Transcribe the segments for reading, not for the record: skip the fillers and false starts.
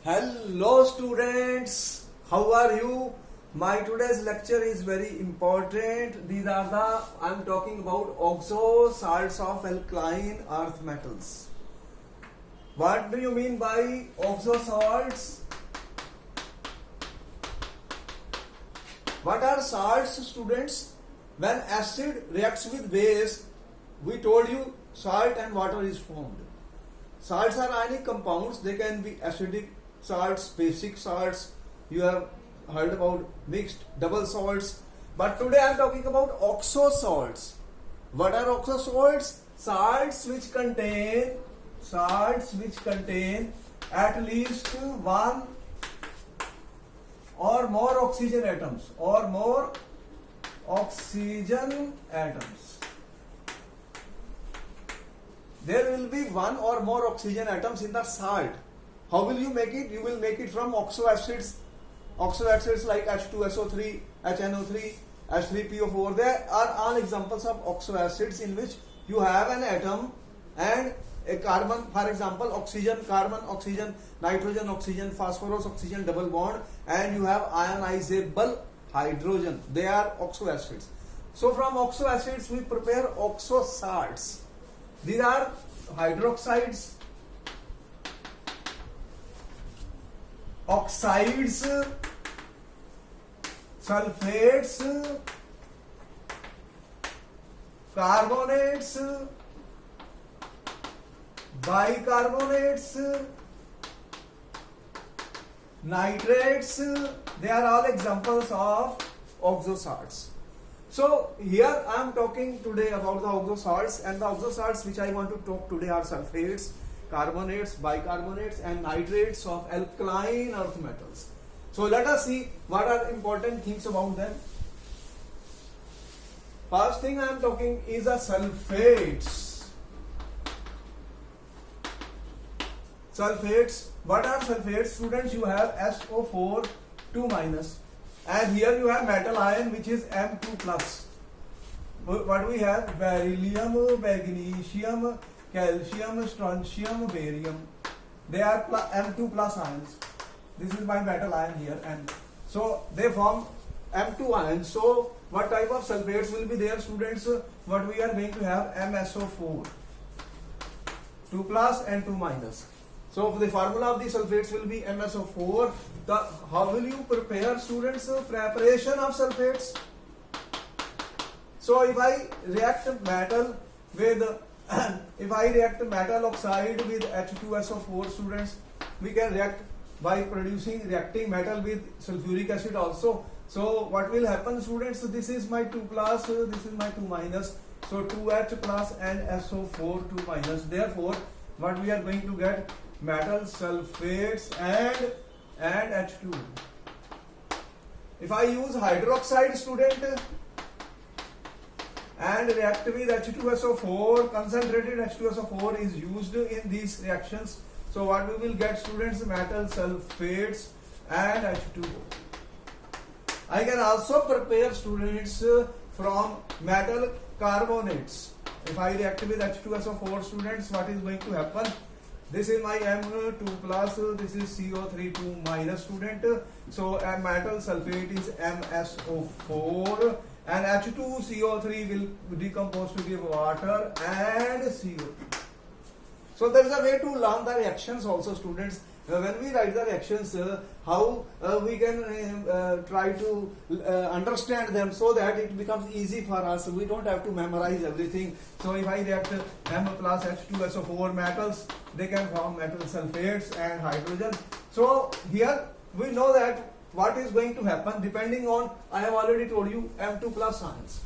Hello students, how are you? My today's lecture is very important. These are the I'm talking about oxo salts of alkaline earth metals. What do you mean by oxo salts? What are salts, students? When acid reacts with base, we told you salt and water is formed. Salts are ionic compounds. They can be acidic salts, basic salts. You have heard about mixed double salts. But today I am talking about oxo salts. What are oxo salts? Salts which contain at least one or more oxygen atoms There will be one or more oxygen atoms in the salt. How will you make it? You will make it from oxo acids like H2SO3, HNO3, H3PO4. There are all examples of oxo acids in which you have an atom and a carbon, for example, oxygen, carbon, oxygen, nitrogen, oxygen, phosphorus, oxygen, double bond, and you have ionizable hydrogen. They are oxo acids. So from oxo acids we prepare oxo salts. These are hydroxides, oxides, sulfates, carbonates, bicarbonates, nitrates. They are all examples of oxo salts. So here I am talking today about the oxo salts, and the oxo salts which I want to talk today are sulfates, carbonates, bicarbonates and nitrates of alkaline earth metals. So let us see what are important things about them. First thing I am talking is the sulfates. Sulfates. What are sulfates? Students, you have SO4 2 minus. And here you have metal ion which is M2 plus. What we have? Beryllium, magnesium, calcium, strontium, barium. They are M2 plus ions. This is my metal ion here, and so they form M2 ions. So what type of sulfates will be there, students? What we are going to have? MSO4, 2 plus and 2 minus. So the formula of the sulfates will be MSO4. How will you prepare, students? Preparation of sulfates. So if I react metal with metal oxide with H2SO4, students, we can react by reacting metal with sulfuric acid also. So what will happen, students? This is my 2 plus, this is my 2 minus. So 2H plus and SO4 2 minus. Therefore, what we are going to get? Metal sulfates and H2. If I use hydroxide, student, and react with H2SO4, concentrated H2SO4 is used in these reactions. So what we will get, students? Metal sulfates and H2O. I can also prepare, students, from metal carbonates. If I react with H2SO4, students, what is going to happen? This is my M2 plus, this is CO3 2 minus, student. So metal sulfate is MSO4 and H2CO3 will decompose to give water and CO2. So there is a way to learn the reactions also, students. When we write the reactions, how we can try to understand them so that it becomes easy for us. We don't have to memorize everything. So if I react M plus H2SO4 metals, they can form metal sulfates and hydrogen. So here we know that what is going to happen depending on, I have already told you, M2 plus ions.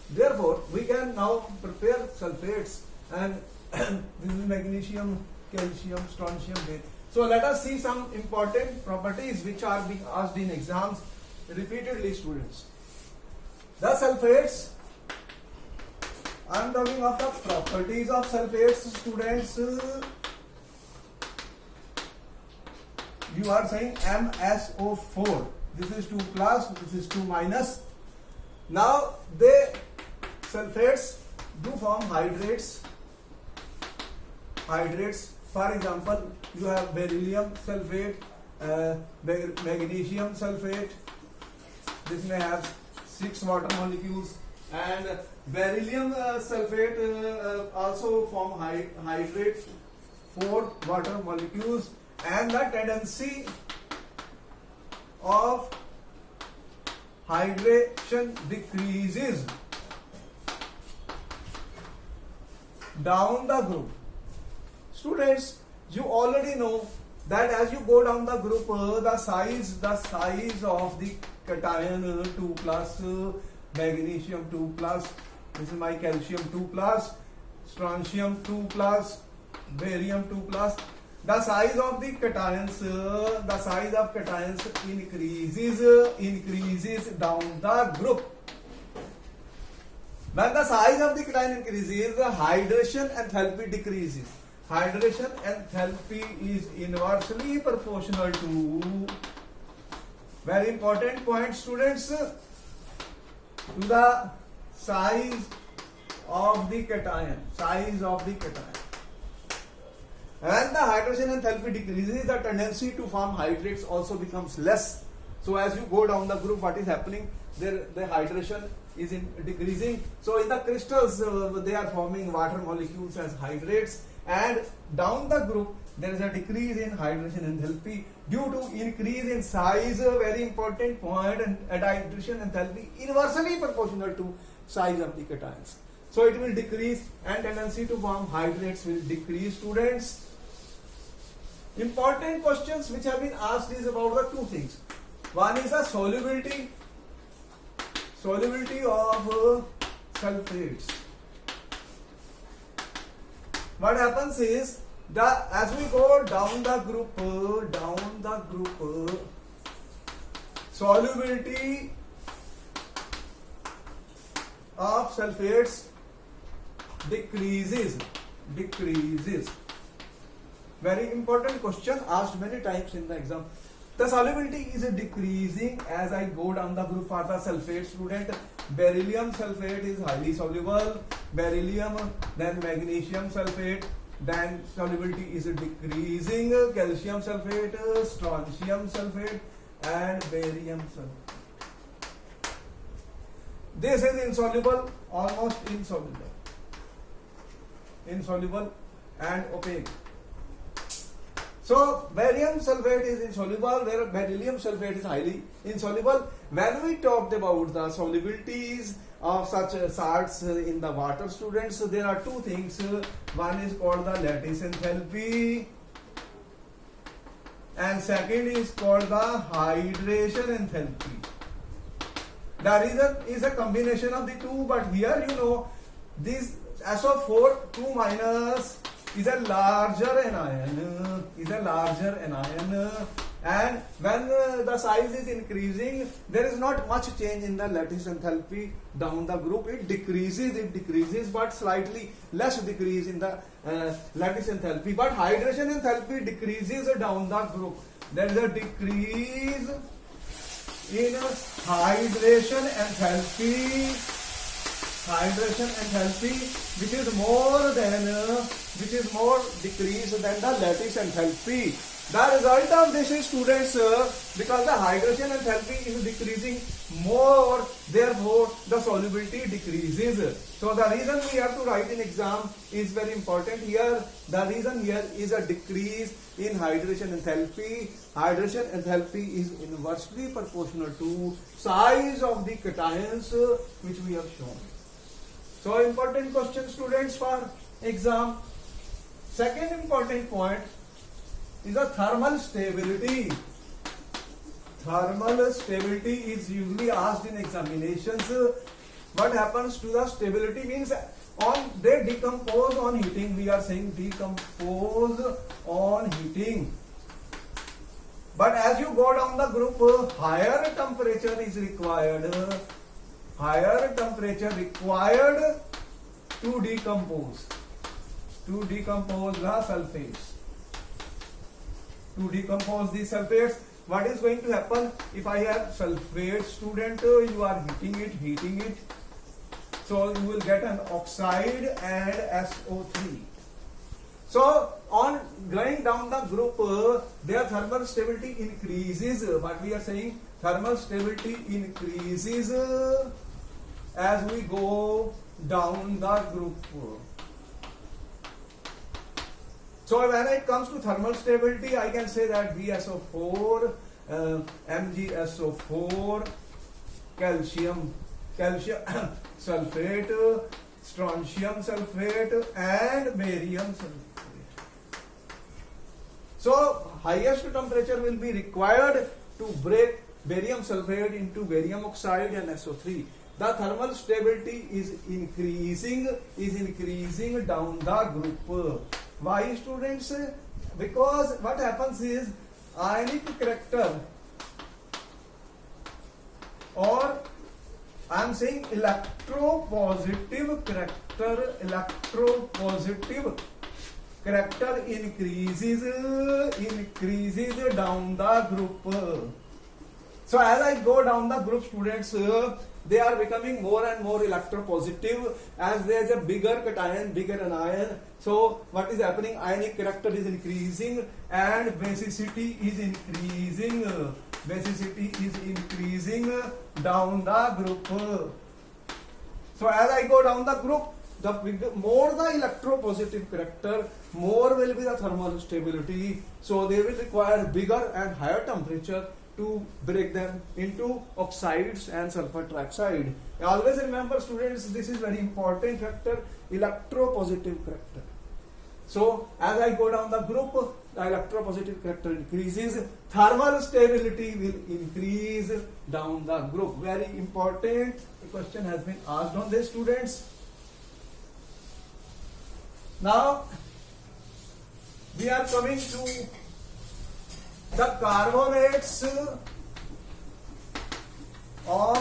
Therefore, we can now prepare sulfates, and this is magnesium, calcium, strontium, barium. So let us see some important properties which are being asked in exams repeatedly, students. The sulfates, I am talking of the properties of sulfates, students. You are saying MSO4. This is 2 plus, this is 2 minus. Now sulfates do form hydrates For example, you have beryllium sulfate, magnesium sulfate. This may have 6 water molecules, and beryllium sulfate also form hydrate, 4 water molecules, and the tendency of hydration decreases down the group. Students, you already know that as you go down the group, the size of the cation 2 plus, magnesium 2 plus, this is my calcium 2 plus, strontium 2 plus, barium 2 plus. The size of the cations, increases down the group. When the size of the cation increases, the hydration enthalpy decreases. Hydration enthalpy is inversely proportional to, very important point students, to the size of the cation. When the hydration enthalpy decreases, the tendency to form hydrates also becomes less. So as you go down the group, what is happening? The hydration is decreasing. So in the crystals, they are forming water molecules as hydrates, and down the group there is a decrease in hydration enthalpy due to increase in size, a very important point, and hydration enthalpy inversely proportional to size of the cations. So it will decrease, and tendency to form hydrates will decrease, students. Important questions which have been asked is about the 2 things. One is the solubility of sulfates. What happens is, as we go down the group, solubility of sulfates decreases. Very important question asked many times in the exam. The solubility is decreasing as I go down the group for the sulfate, student. Beryllium sulfate is highly soluble. Beryllium, then magnesium sulfate, then solubility is decreasing. Calcium sulfate, strontium sulfate, and barium sulfate. This is insoluble, almost insoluble and opaque. So barium sulfate is insoluble, where beryllium sulfate is highly insoluble. When we talked about the solubilities of such salts in the water, students, so there are 2 things. One is called the lattice enthalpy, and second is called the hydration enthalpy. The reason is a combination of the 2, but here you know this SO4 2 minus is a larger anion, and when the size is increasing, there is not much change in the lattice enthalpy down the group. It decreases, but slightly less decrease in the lattice enthalpy. But hydration enthalpy decreases down the group. There is a decrease in hydration enthalpy, which is more decreased than the lattice enthalpy. The result of this is, students, because the hydration enthalpy is decreasing more, therefore the solubility decreases. So the reason we have to write in exam is very important here. The reason here is a decrease in hydration enthalpy. Hydration enthalpy is inversely proportional to size of the cations, which we have shown. So important question, students, for exam. Second important point is a thermal stability. Thermal stability is usually asked in examinations. What happens to the stability means they decompose on heating. We are saying decompose on heating. But as you go down the group, higher temperature is required. Higher temperature required to decompose the sulfates. To decompose the sulfates, what is going to happen? If I have sulfate, student, you are heating it, so you will get an oxide and SO3. So on going down the group, their thermal stability increases. What we are saying, thermal stability increases as we go down the group. So when it comes to thermal stability, I can say that BSO4, MgSO4, calcium sulfate, strontium sulfate, and barium sulfate. So highest temperature will be required to break barium sulfate into barium oxide and SO3. The thermal stability is increasing down the group. Why, students? Because what happens is ionic character, or I am saying electropositive character increases down the group. So as I go down the group, students, they are becoming more and more electropositive as there is a bigger cation, bigger anion. So what is happening? Ionic character is increasing and basicity is increasing. Basicity is increasing down the group. So as I go down the group, more the electropositive character, more will be the thermal stability. So they will require bigger and higher temperature to break them into oxides and sulfur trioxide. Always remember, students, this is very important factor, electropositive character. So as I go down the group, the electropositive character increases, thermal stability will increase down the group. Very important question has been asked on this, students. Now we are coming to the carbonates of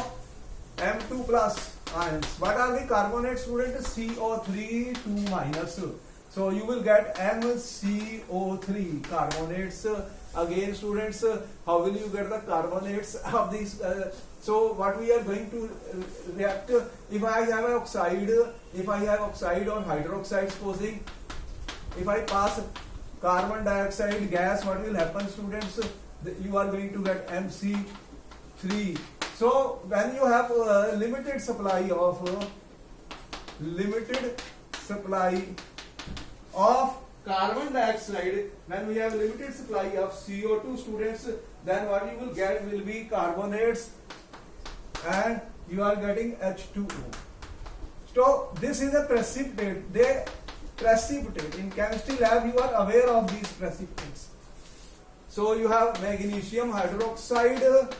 M2 plus ions. What are the carbonates, students? CO3 2 minus. So you will get MCO3 carbonates. Again, students, how will you get the carbonates of these? So what we are going to react, if I have an oxide, or hydroxide, supposing if I pass carbon dioxide gas, what will happen, students? You are going to get MC3. So when you have a limited supply of carbon dioxide, when we have limited supply of CO2, students, then what you will get will be carbonates and you are getting H2O. So this is a precipitate. They precipitate. In chemistry lab, you are aware of these precipitates. So you have magnesium hydroxide,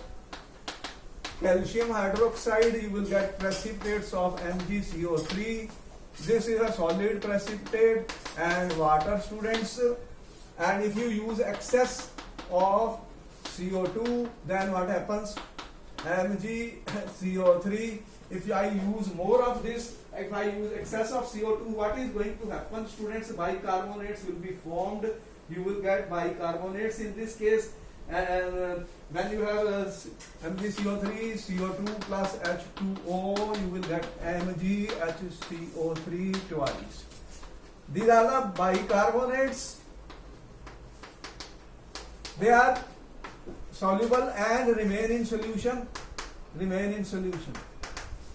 calcium hydroxide, you will get precipitates of MgCO3. This is a solid precipitate, and water, students. And if you use excess of CO2, then what happens? MgCO3. If I use more of this, if I use excess of CO2, what is going to happen, students? Bicarbonates will be formed. You will get bicarbonates in this case. And when you have MgCO3, CO2 plus H2O, you will get MgHCO3 twice. These are the bicarbonates. They are soluble and remain in solution.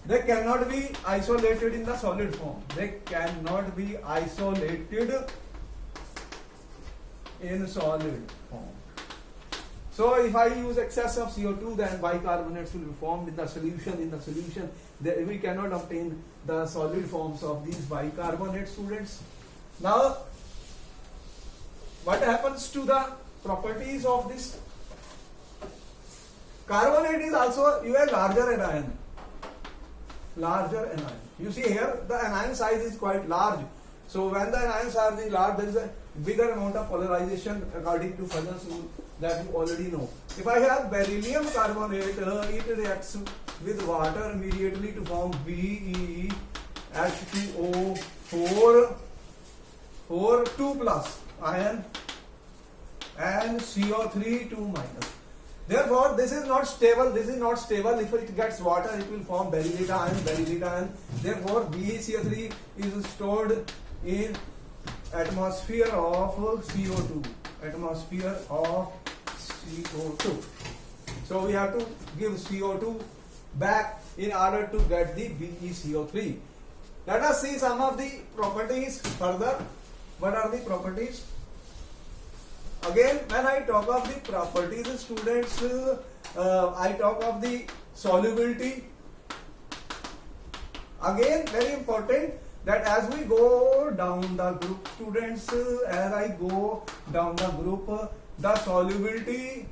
They cannot be isolated in the solid form. They cannot be isolated in solid form. So if I use excess of CO2, then bicarbonates will be formed in the solution. We cannot obtain the solid forms of these bicarbonates, students. Now, what happens to the properties of this? Carbonate is also a larger anion. You see here, the anion size is quite large. So when the anions are large, there is a bigger amount of polarization according to Fajans rule that you already know. If I have beryllium carbonate, it reacts with water immediately to form BeH2O4 2 plus ion and CO3 2 minus. Therefore, this is not stable. If it gets water, it will form beryllite ion. Therefore, BeCO3 is stored in atmosphere of CO2. Atmosphere of CO2. So we have to give CO2 back in order to get the BeCO3. Let us see some of the properties further. What are the properties? Again, when I talk of the properties, students, I talk of the solubility. Again, very important that as we go down the group, students, as I go down the group, the solubility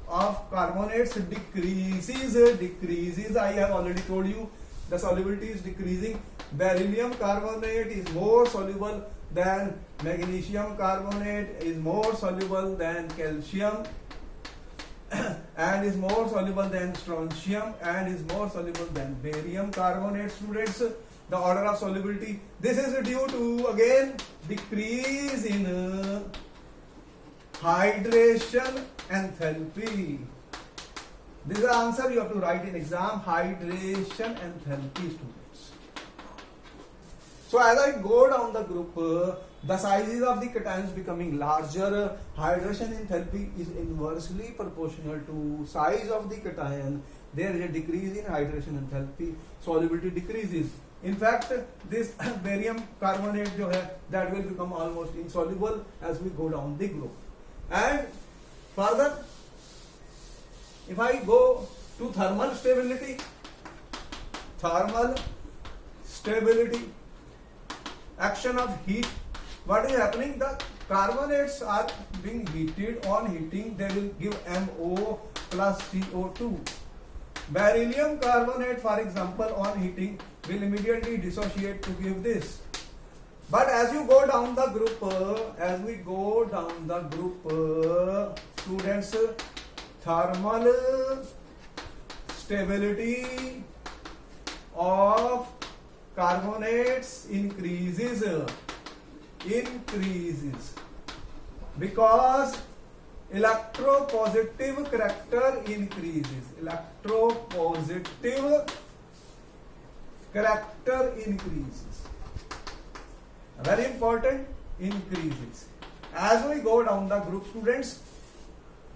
of carbonates decreases. I have already told you the solubility is decreasing. Beryllium carbonate is more soluble than magnesium carbonate, is more soluble than calcium, and is more soluble than strontium, and is more soluble than barium carbonate. Students, the order of solubility, this is due to again decrease in hydration enthalpy. This is the answer you have to write in exam, hydration enthalpy, students. So as I go down the group, the sizes of the cations becoming larger. Hydration enthalpy is inversely proportional to size of the cation. There is a decrease in hydration enthalpy, solubility decreases. In fact, this barium carbonate जो है, that will become almost insoluble as we go down the group. And further, if I go to thermal stability, action of heat, what is happening? The carbonates are being heated. On heating, they will give MO plus CO2. Beryllium carbonate, for example, on heating will immediately dissociate to give this. But as you go down the group, students, thermal stability of carbonates increases because electropositive character increases. Very important, increases. As we go down the group, students,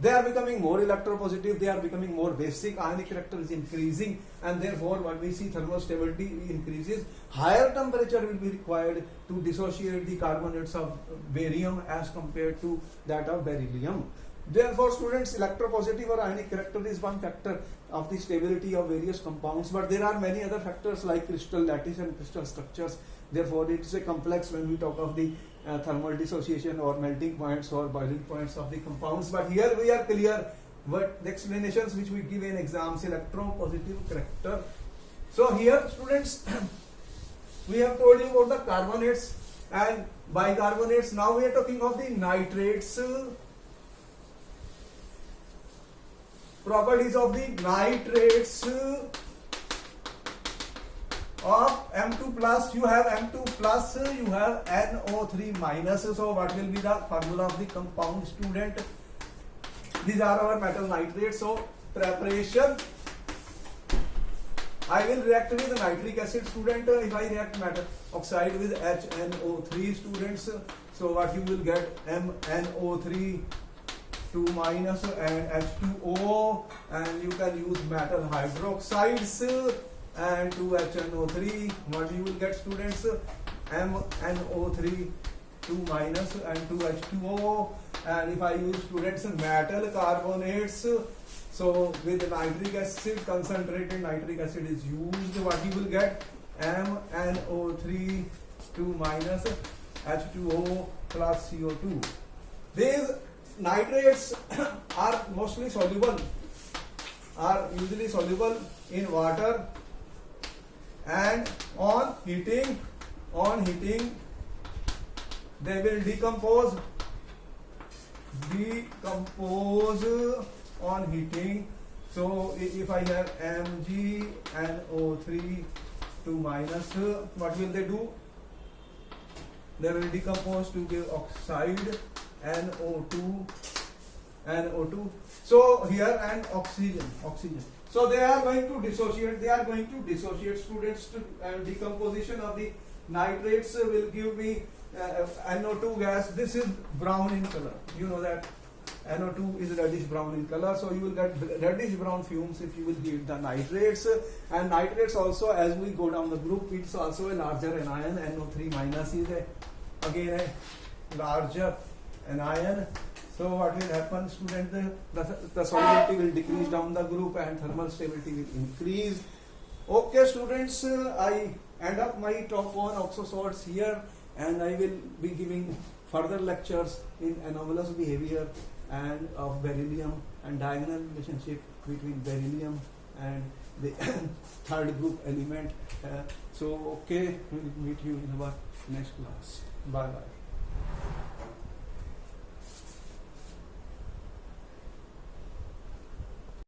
they are becoming more electropositive, they are becoming more basic, ionic character is increasing, and therefore what we see, thermal stability increases. Higher temperature will be required to dissociate the carbonates of barium as compared to that of beryllium. Therefore, students, electropositive or ionic character is one factor of the stability of various compounds, but there are many other factors like crystal lattice and crystal structures. Therefore, it is a complex when we talk of the thermal dissociation or melting points or boiling points of the compounds. But here we are clear what the explanations which we give in exams, electropositive character. So here, students, we have told you about the carbonates and bicarbonates. Now we are talking of the nitrates. Properties of the nitrates of M2 plus. You have M2 plus, you have NO3 minus. So what will be the formula of the compound, student? These are our metal nitrates. So preparation, I will react with nitric acid, student. If I react metal oxide with HNO3, students, so what you will get, MNO3 2 minus and H2O, and you can use metal hydroxides and 2HNO3. What you will get, students? MNO3 2 minus and 2H2O. And if I use, students, metal carbonates, so with nitric acid, concentrated nitric acid is used, what you will get? MNO3 2 minus H2O plus CO2. These nitrates are mostly soluble, are usually soluble in water, and on heating they will decompose on heating. So if I have MgNO3 2 minus, what will they do? They will decompose to give oxide NO2. So here, and oxygen. So they are going to dissociate. Students, to decomposition of the nitrates will give me NO2 gas. This is brown in color. You know that NO2 is reddish brown in color, so you will get reddish brown fumes if you will heat the nitrates. And nitrates also, as we go down the group, it's also a larger anion. NO3 minus is again a larger anion. So what will happen, student? The solubility will decrease down the group and thermal stability will increase. Okay, students, I end up my talk on oxo salts here, and I will be giving further lectures in anomalous behavior and of beryllium and diagonal relationship between beryllium and the third group element. So okay, we will meet you in our next class. Bye bye.